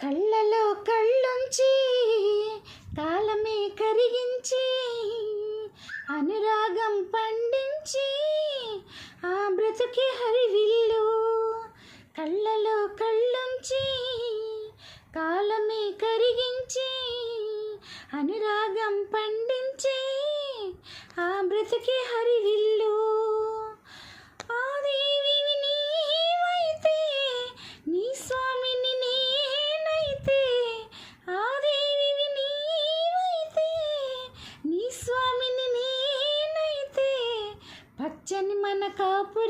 కళ్ళలో కళ్ళుంచి కాలమే కరిగించి అనురాగం పండించి ఆ బ్రతుకే హరివిల్లు. కళ్ళలో కళ్ళుంచి కాలమే కరిగించి అనురాగం పండించి ఆ బ్రతుకే హరివిల్లు. ఆ దేవిని నీవైతే నీ స్వామిని నేనైతే, ఆ దేవిని నీవైతే నీ స్వామిని నేనైతే, పచ్చని మన కాపు